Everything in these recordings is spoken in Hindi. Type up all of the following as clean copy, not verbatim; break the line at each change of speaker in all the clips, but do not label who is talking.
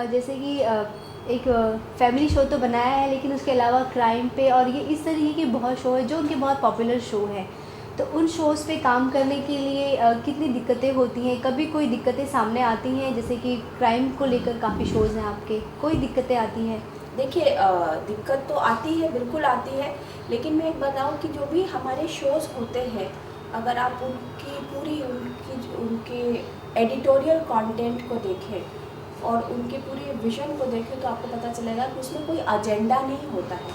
जैसे कि एक फैमिली शो तो बनाया है, लेकिन उसके अलावा क्राइम पे और ये इस तरीके के बहुत शो है जो उनके बहुत पॉपुलर शो हैं। तो उन शोज़ पे काम करने के लिए कितनी दिक्कतें होती हैं? कभी कोई दिक्कतें सामने आती हैं? जैसे कि क्राइम को लेकर काफ़ी शोज़ हैं आपके, कोई दिक्कतें आती हैं?
देखिए, दिक्कत तो आती है, बिल्कुल आती है। लेकिन मैं एक बताऊँ कि जो भी हमारे शोज़ होते हैं, अगर आप उनकी पूरी उनके एडिटोरियल कंटेंट को देखें और उनके पूरे विज़न को देखें, तो आपको पता चलेगा कि उसमें कोई एजेंडा नहीं होता है।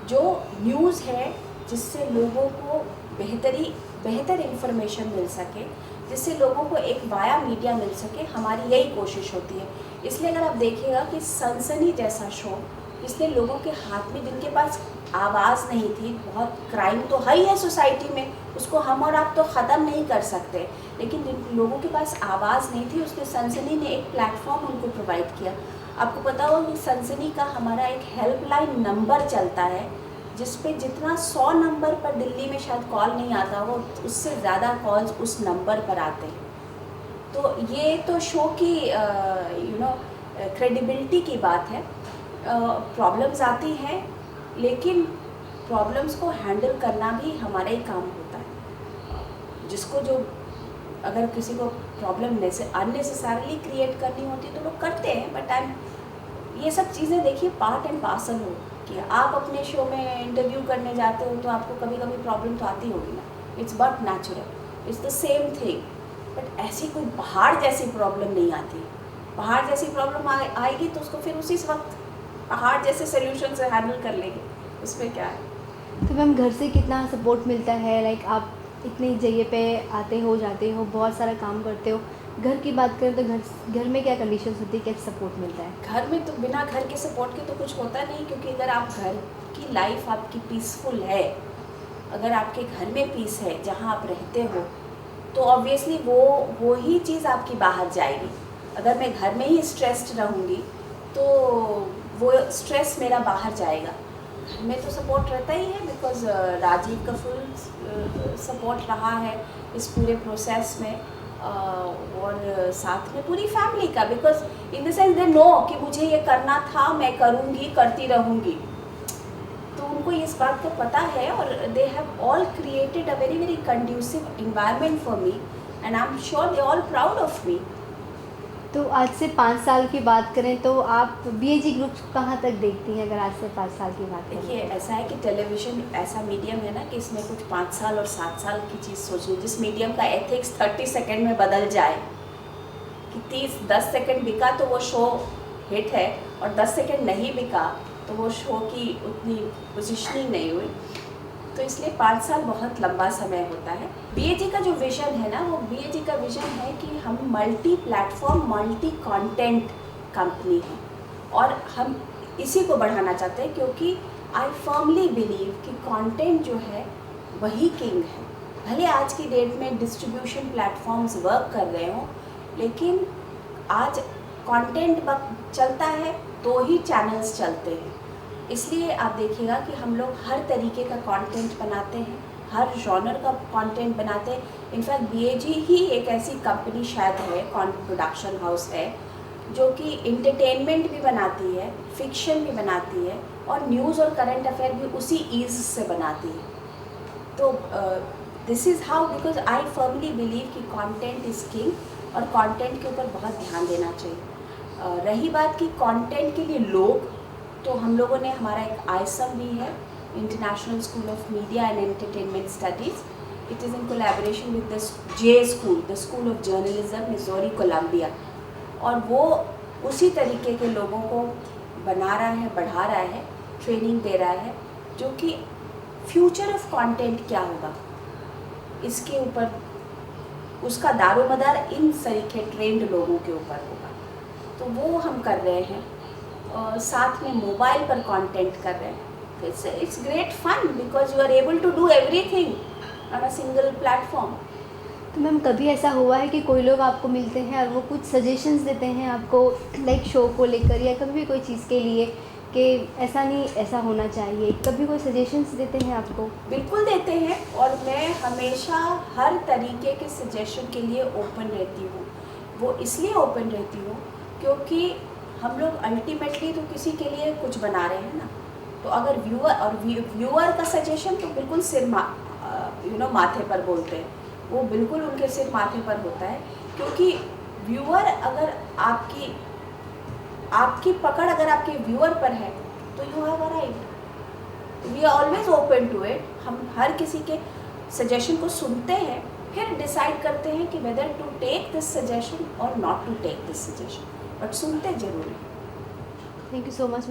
जो न्यूज़ है, जिससे लोगों को बेहतर इन्फॉर्मेशन मिल सके, जिससे लोगों को एक वाया मीडिया मिल सके, हमारी यही कोशिश होती है। इसलिए अगर आप देखिएगा कि सनसनी जैसा शो, इसने लोगों के हाथ में, जिनके पास आवाज़ नहीं थी, बहुत क्राइम तो है ही है सोसाइटी में, उसको हम और आप तो ख़त्म नहीं कर सकते, लेकिन जिन लोगों के पास आवाज़ नहीं थी, उसने सनसनी ने एक प्लेटफॉर्म उनको प्रोवाइड किया। आपको पता होगा कि सनसनी का हमारा एक हेल्पलाइन नंबर चलता है, जिस पे जितना 100 नंबर पर दिल्ली में शायद कॉल नहीं आता हो, उससे ज़्यादा कॉल्स उस नंबर पर आते हैं। तो ये तो शो की क्रेडिबिलिटी की बात है। प्रॉब्लम्स आती हैं, लेकिन प्रॉब्लम्स को हैंडल करना भी हमारा ही काम होता है। जिसको जो अगर किसी को प्रॉब्लम अननेसेसरली क्रिएट करनी होती है तो लोग करते हैं, बट ये सब चीज़ें देखिए पार्ट एंड पार्सल हो कि आप अपने शो में इंटरव्यू करने जाते हो तो आपको कभी कभी प्रॉब्लम तो आती होगी ना, it's but natural, it's the same thing. But ऐसी कोई पहाड़ जैसी प्रॉब्लम नहीं आती। पहाड़ जैसी प्रॉब्लम आएगी तो उसको फिर उसी वक्त पहाड़ जैसे सोल्यूशन से हैंडल कर लेंगे, उसमें क्या है।
तो मैम घर से कितना सपोर्ट मिलता है? लाइक आप इतनी जगह पे आते हो जाते हो, बहुत सारा काम करते हो। घर की बात करें तो घर में क्या कंडीशंस होती है, क्या सपोर्ट मिलता है?
घर में तो बिना घर के सपोर्ट के तो कुछ होता नहीं, क्योंकि अगर आप घर की लाइफ आपकी पीसफुल है, अगर आपके घर में पीस है जहाँ आप रहते हो, तो ऑब्वियसली वो ही चीज़ आपकी बाहर जाएगी। अगर मैं घर में ही स्ट्रेस्ड रहूँगी तो वो स्ट्रेस मेरा बाहर जाएगा। घर में तो सपोर्ट रहता ही है, बिकॉज राजीव का फुल सपोर्ट रहा है इस पूरे प्रोसेस में, और साथ में पूरी फैमिली का, because in the sense they know कि मुझे ये करना था, मैं करूँगी, करती रहूँगी। तो उनको इस बात का पता है, और they have all created a very very conducive environment for me, and I am sure they all proud of me.
तो आज से 5 साल की बात करें तो आप बीएजी ग्रुप कहाँ तक देखती हैं, अगर आज से 5 साल की बात करें?
देखिए, ऐसा है कि टेलीविज़न ऐसा मीडियम है ना कि इसमें कुछ 5 साल और 7 साल की चीज़ सोचनी। जिस मीडियम का एथिक्स 30 सेकेंड में बदल जाए, कि 10 सेकेंड बिका तो वो शो हिट है, और 10 सेकेंड नहीं बिका तो वो शो की उतनी पोजिशनिंग नहीं हुई। तो इसलिए 5 साल बहुत लंबा समय होता है। बीएजी का जो विज़न है ना, वो बीएजी का विज़न है कि हम multi platform, multi content company हैं, और हम इसी को बढ़ाना चाहते हैं, क्योंकि आई फर्मली बिलीव कि कंटेंट जो है वही किंग है। भले आज की डेट में डिस्ट्रीब्यूशन प्लेटफॉर्म्स वर्क कर रहे हों, लेकिन आज कंटेंट चलता है तो ही चैनल्स चलते हैं। इसलिए आप देखिएगा कि हम लोग हर तरीके का कंटेंट बनाते हैं, हर जॉनर का कंटेंट बनाते हैं। इनफैक्ट बीएजी ही एक ऐसी कंपनी शायद है, प्रोडक्शन हाउस है, जो कि इंटरटेनमेंट भी बनाती है, फिक्शन भी बनाती है, और न्यूज़ और करंट अफेयर भी उसी ईज़ से बनाती है। तो this is how, because I firmly believe कि कंटेंट इज़ किंग, और कंटेंट के ऊपर बहुत ध्यान देना चाहिए। रही बात कि कंटेंट के लिए लोग, तो हम लोगों ने, हमारा एक आईएसएम भी है, international school of media and entertainment studies. It is in collaboration with the J school, the school of journalism, Missouri, Columbia, और वो उसी तरीके के लोगों को बना रहा है, बढ़ा रहा है, ट्रेनिंग दे रहा है, जो कि फ्यूचर ऑफ कंटेंट क्या होगा इसके ऊपर, उसका दारोमदार इन तरीके ट्रेंड लोगों के ऊपर होगा। तो वो हम कर रहे हैं, और साथ में मोबाइल पर कंटेंट कर रहे हैं। It's great fun, because you are able to do everything on a single platform.
तो मैम कभी ऐसा हुआ है कि कोई लोग आपको मिलते हैं और वो कुछ सजेशंस देते हैं आपको, लाइक शो को लेकर या कभी भी कोई चीज़ के लिए, कि ऐसा नहीं ऐसा होना चाहिए, कभी कोई सजेशंस देते हैं आपको?
बिल्कुल देते हैं, और मैं हमेशा हर तरीके के सजेशन के लिए ओपन रहती हूँ। वो इसलिए ओपन रहती हूँ क्योंकि हम लोग अल्टीमेटली तो किसी के लिए कुछ बना रहे हैं ना, तो अगर व्यूअर का सजेशन तो बिल्कुल माथे पर बोलते हैं, वो बिल्कुल उनके सिर माथे पर होता है, क्योंकि व्यूअर अगर आपकी पकड़ अगर आपके व्यूअर पर है तो you have a right. We are always open to it. हम हर किसी के सजेशन को सुनते हैं, फिर डिसाइड करते हैं कि whether to take this suggestion और not to take this suggestion, but सुनते जरूर हैं।
Thank you so much.